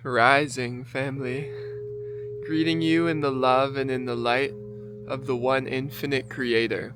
Rising, family. Greeting you in the love and in the light of the one infinite creator.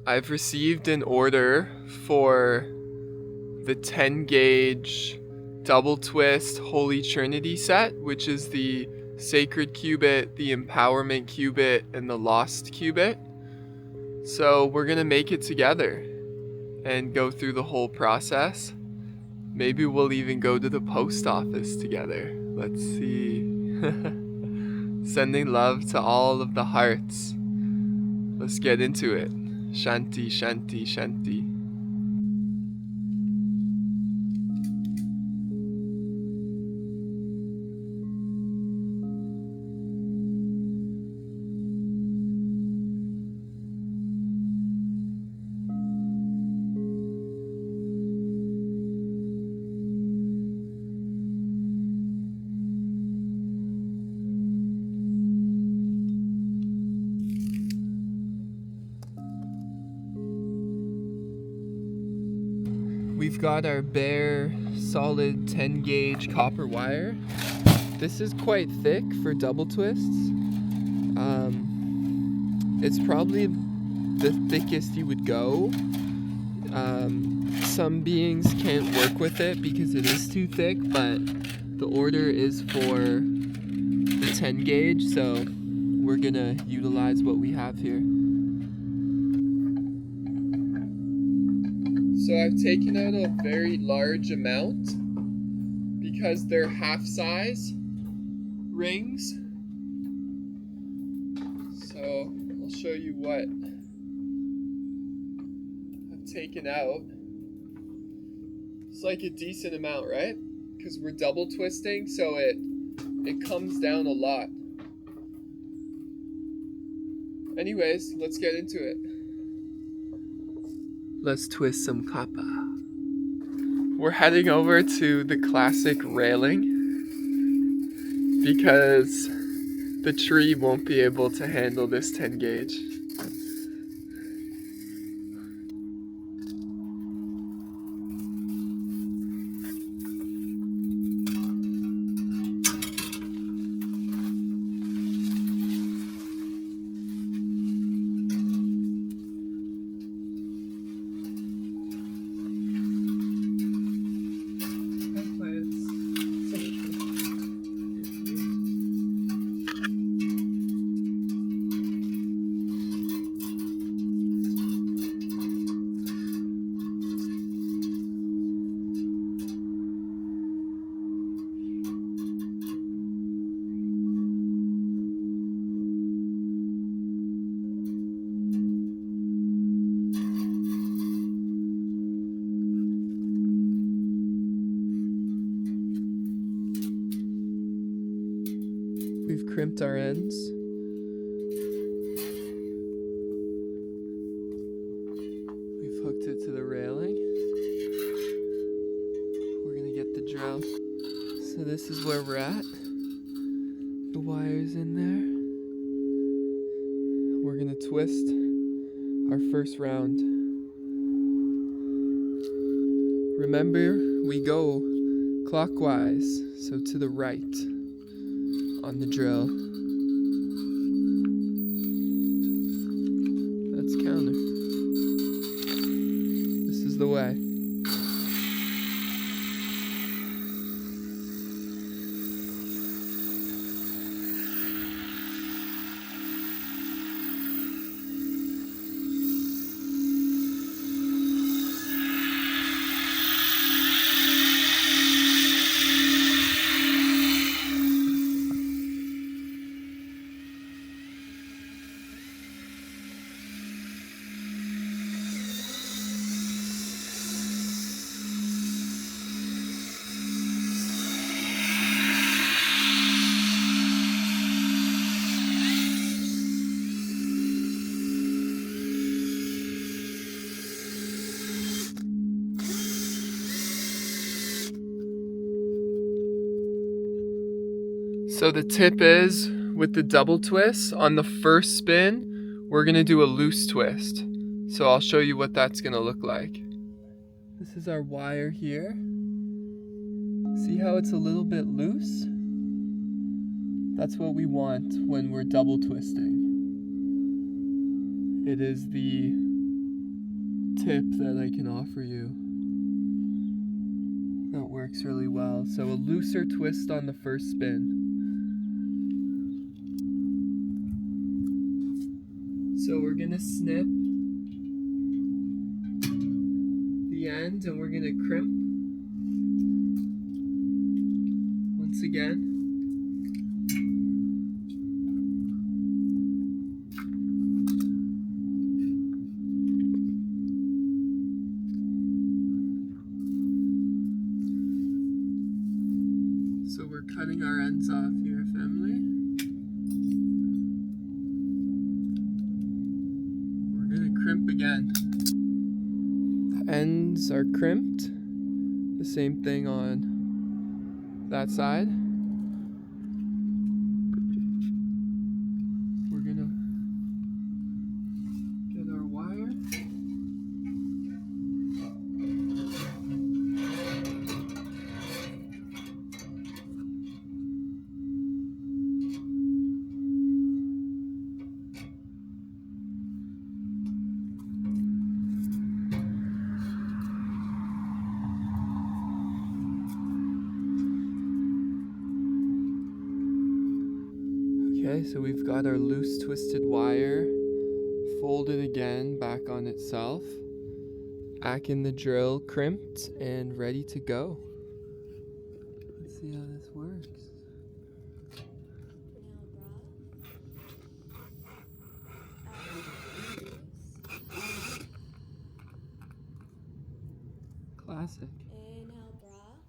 I've received an order for the 10 gauge double twist Holy Trinity set, which is the Sacred Cubit, the Empowerment Cubit, and the Lost Cubit. So we're gonna make it together and go through the whole process. Maybe we'll even go to the post office together. Let's see. Sending love to all of the hearts. Let's get into it. Shanti, shanti, shanti. We've got our bare, solid 10 gauge copper wire. This is quite thick for double twists. It's probably the thickest you would go. Some beings can't work with it because it is too thick, but the order is for the 10 gauge, so we're gonna utilize what we have here. So I've taken out a very large amount because they're half-size rings. So I'll show you what I've taken out. It's like a decent amount, right? Because we're double twisting, so it comes down a lot. Anyways, let's get into it. Let's twist some copper. We're heading over to the classic railing because the tree won't be able to handle this 10 gauge. We've crimped our ends. We've hooked it to the railing. We're gonna get the drill. So this is where we're at. The wire's in there. We're gonna twist our first round. Remember, we go clockwise, so to the right on the drill. That's counter. This is the way. So the tip is, with the double twist, on the first spin, we're gonna do a loose twist. So I'll show you what that's gonna look like. This is our wire here. See See how it's a little bit loose? That's what we want when we're double twisting. It is the tip that I can offer you that works really well. So a looser twist on the first spin. So we're gonna snip the end and we're gonna crimp once again. So we're cutting our ends off here, family. We're gonna crimp again. The ends are crimped. The same thing on that side. We're gonna get our wire. Okay, so we've got our loose twisted wire folded again back on itself, back in the drill, crimped and ready to go. Let's see how this works. Classic. Inhale, breath.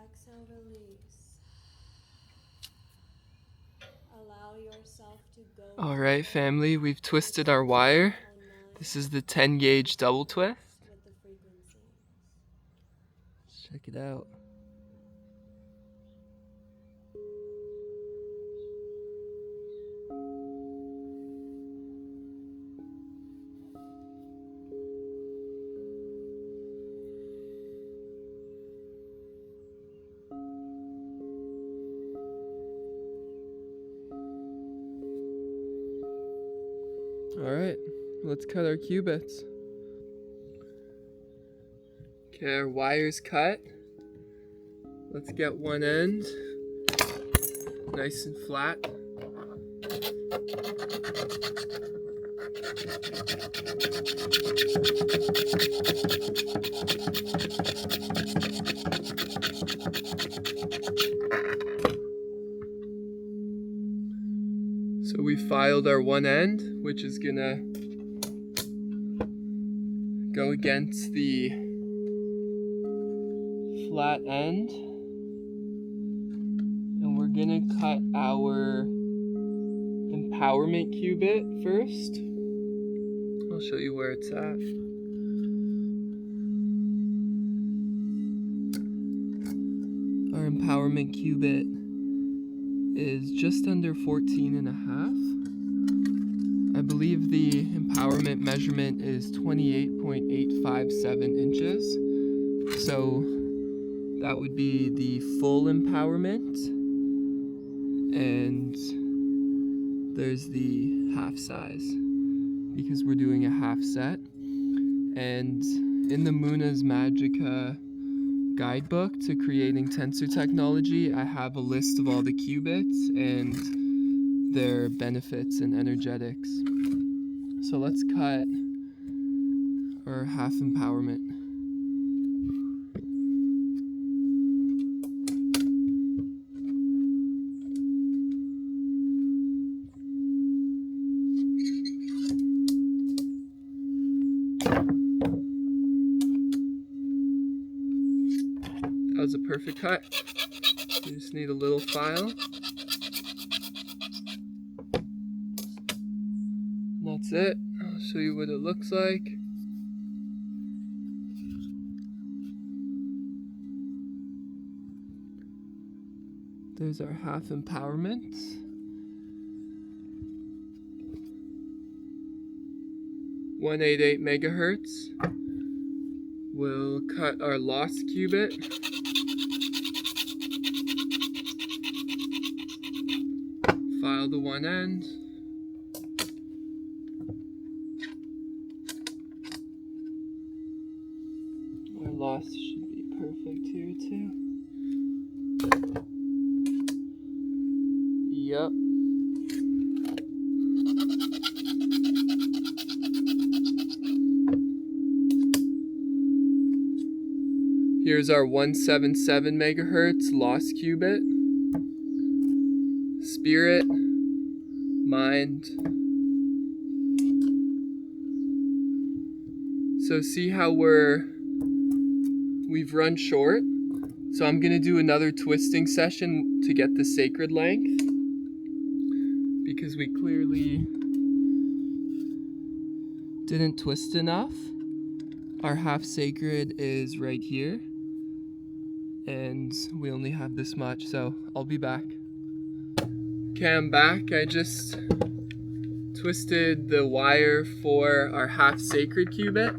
Exhale, release. Allow yourself to go. All right, family, we've twisted our wire. This is the 10 gauge double twist. With the frequency. Let's check it out. All right, let's cut our cubits. Okay, our wire's cut. Let's get one end nice and flat. So we filed our one end, which is gonna go against the flat end. And we're gonna cut our empowerment cubit first. I'll show you where it's at. Our empowerment cubit is just under 14 and a half. I believe the empowerment measurement is 28.857 inches. So that would be the full empowerment. And there's the half size because we're doing a half set. And in the Moonas Magica guidebook to creating tensor technology, I have a list of all the qubits and their benefits and energetics. So let's cut our half empowerment. That was a perfect cut. You just need a little file. And that's it. I'll show you what it looks like. There's our half empowerment. .188 megahertz. We'll cut our lost cubit. File the one end. Our lost should be perfect here too. Yep. Here's our 177 megahertz lost qubit. Spirit, mind. So see how we've run short. So I'm gonna do another twisting session to get the sacred length, because we clearly didn't twist enough. Our half sacred is right here, and we only have this much, so I'll be back. Okay, I'm back. I just twisted the wire for our half sacred qubit,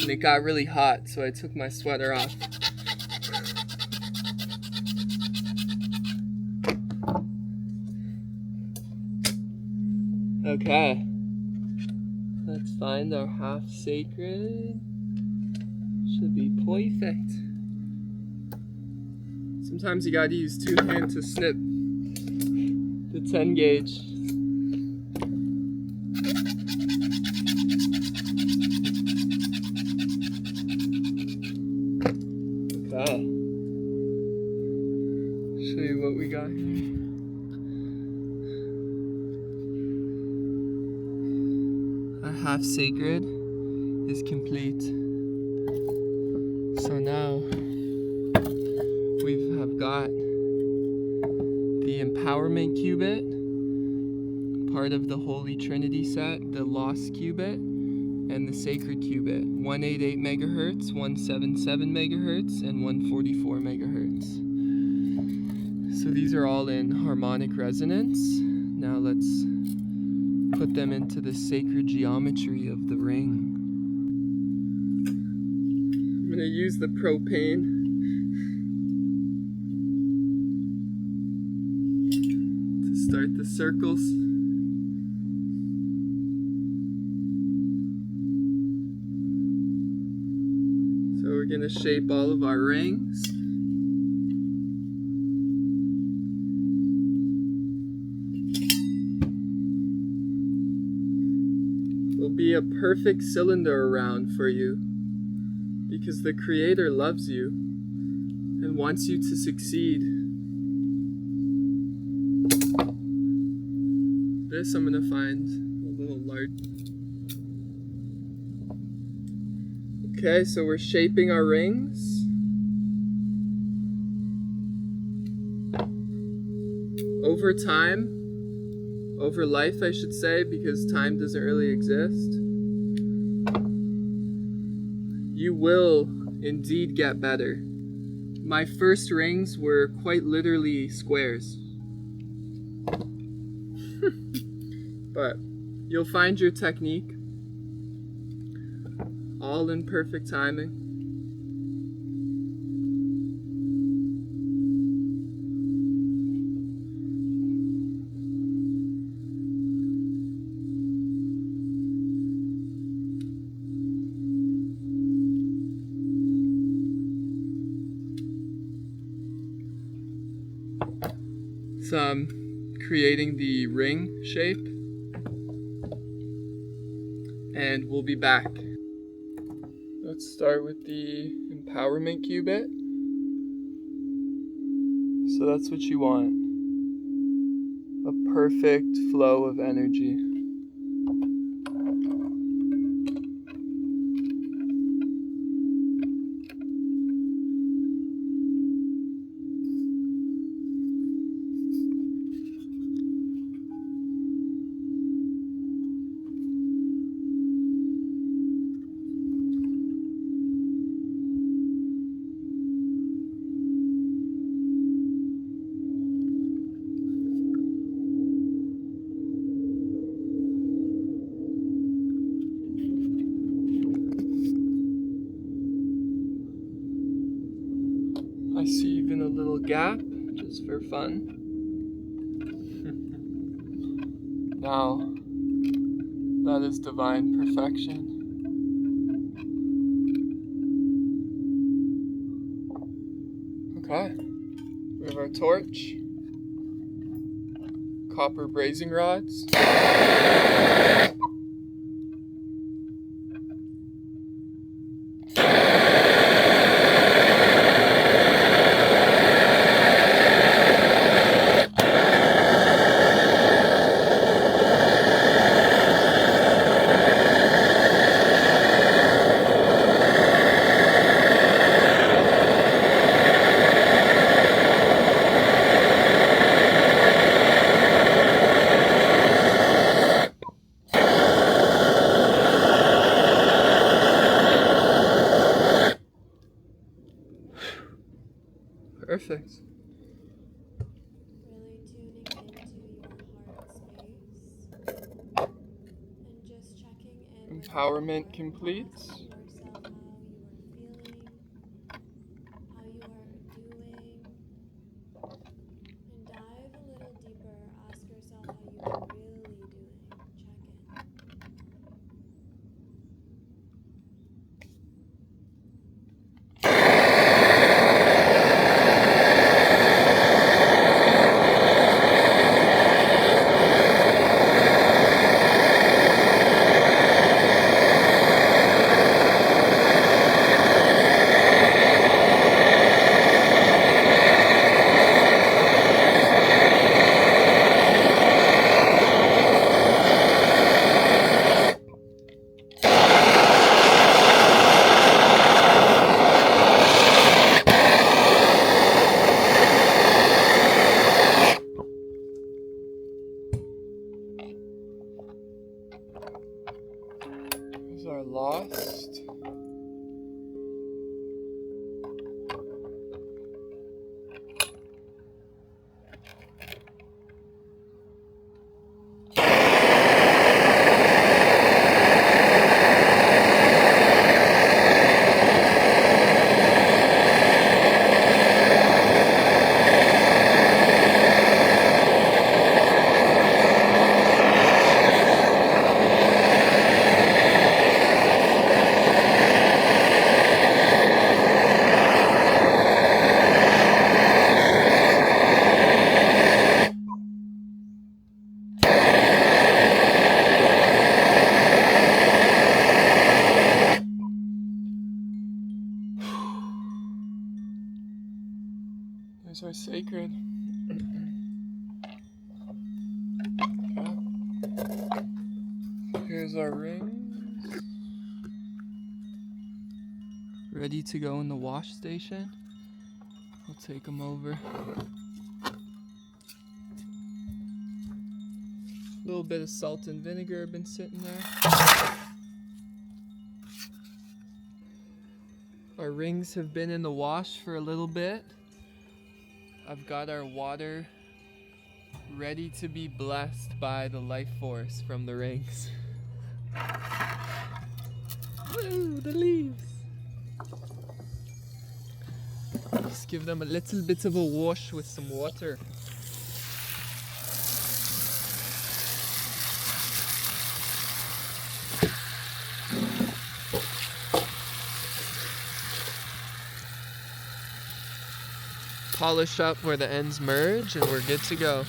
and it got really hot, so I took my sweater off. Okay, let's find our half sacred. Should be perfect. Sometimes you gotta use two hands to snip the 10 gauge. Okay. Show you what we got here. Our half sacred is complete. So now we have got the empowerment qubit, part of the Holy Trinity set, the lost qubit, and the sacred qubit, 188 megahertz, 177 megahertz, and 144 megahertz. So these are all in harmonic resonance. Now let's put them into the sacred geometry of the ring. I'm gonna use the propane to start the circles. So we're gonna shape all of our rings. It'll be a perfect cylinder around for you, because the Creator loves you and wants you to succeed. This I'm gonna find a little large. Okay, so we're shaping our rings. Over time, over life I should say, because time doesn't really exist, you will indeed get better. My first rings were quite literally squares. But you'll find your technique, all in perfect timing. So I'm creating the ring shape, and we'll be back. Let's start with the empowerment qubit. So that's what you want. A perfect flow of energy. even a little gap just for fun. Now, that is divine perfection. Okay, we have our torch, copper brazing rods. Perfect. Really tuning into your heart space and just checking in with Empowerment your complete. asking yourself how you are feeling, how you are doing, and dive a little deeper. Ask yourself how you are really doing. Check in. Are lost. These are sacred. Okay. Here's our rings. Ready to go in the wash station. I'll take them over. A little bit of salt and vinegar have been sitting there. Our rings have been in the wash for a little bit. I've got our water ready to be blessed by the life force from the rings. Woo, the leaves. Just give them a little bit of a wash with some water. Polish up where the ends merge and we're good to go.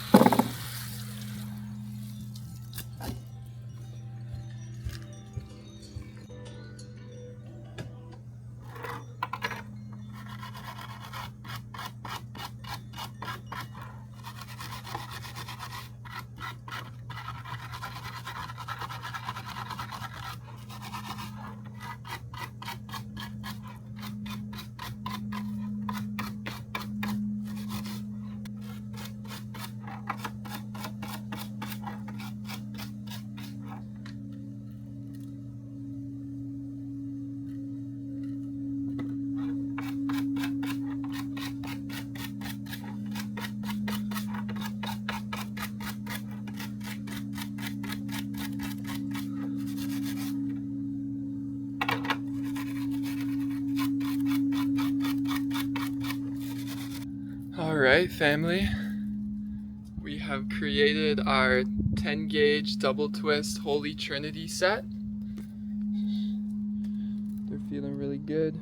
Alright, family. We have created our 10 gauge double twist Holy Trinity set. They're feeling really good.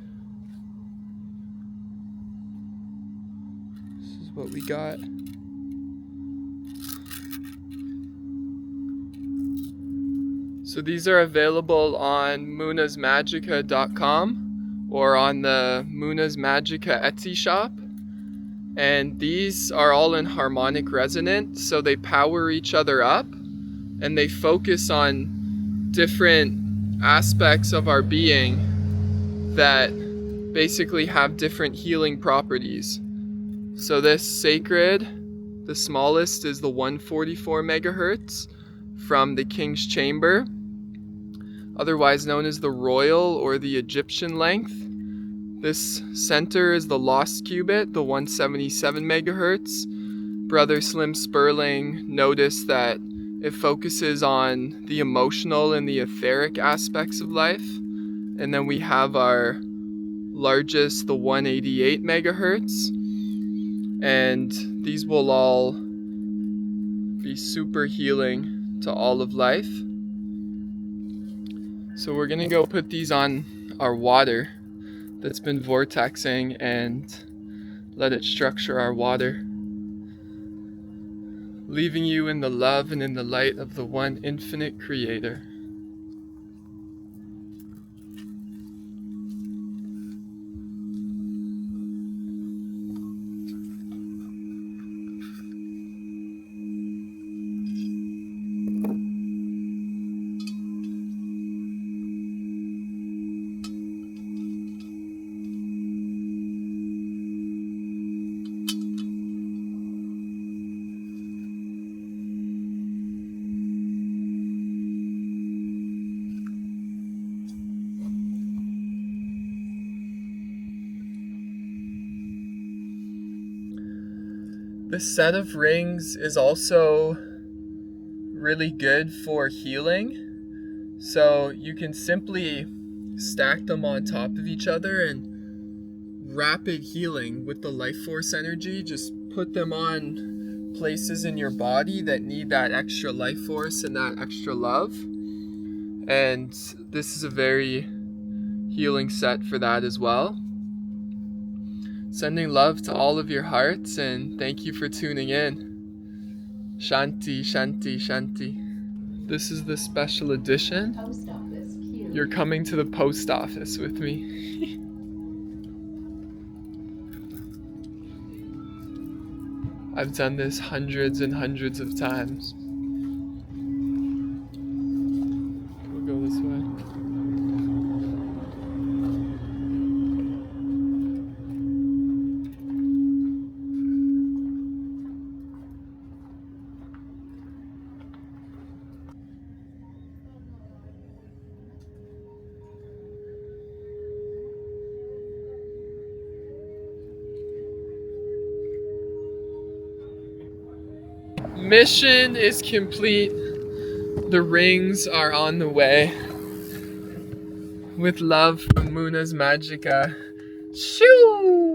This is what we got. So these are available on moonasmagica.com or on the Moonas Magica Etsy shop. And these are all in harmonic resonance, so they power each other up and they focus on different aspects of our being that basically have different healing properties. So this sacred, the smallest, is the 144 megahertz from the King's Chamber, otherwise known as the Royal or the Egyptian length. This center is the Lost Cubit, the 177 megahertz. Brother Slim Sperling noticed that it focuses on the emotional and the etheric aspects of life. And then we have our largest, the 188 megahertz. And these will all be super healing to all of life. So we're gonna go put these on our water that's been vortexing and let it structure our water, leaving you in the love and in the light of the one infinite creator. This set of rings is also really good for healing. So you can simply stack them on top of each other and rapid healing with the life force energy. Just put them on places in your body that need that extra life force and that extra love. And this is a very healing set for that as well. Sending love to all of your hearts, and thank you for tuning in. Shanti, Shanti, Shanti. This is the special edition. Post office. Q. You're coming to the post office with me. I've done this hundreds and hundreds of times. We'll go this way. Mission is complete. The rings are on the way. With love from Moonas Magica. Shoo!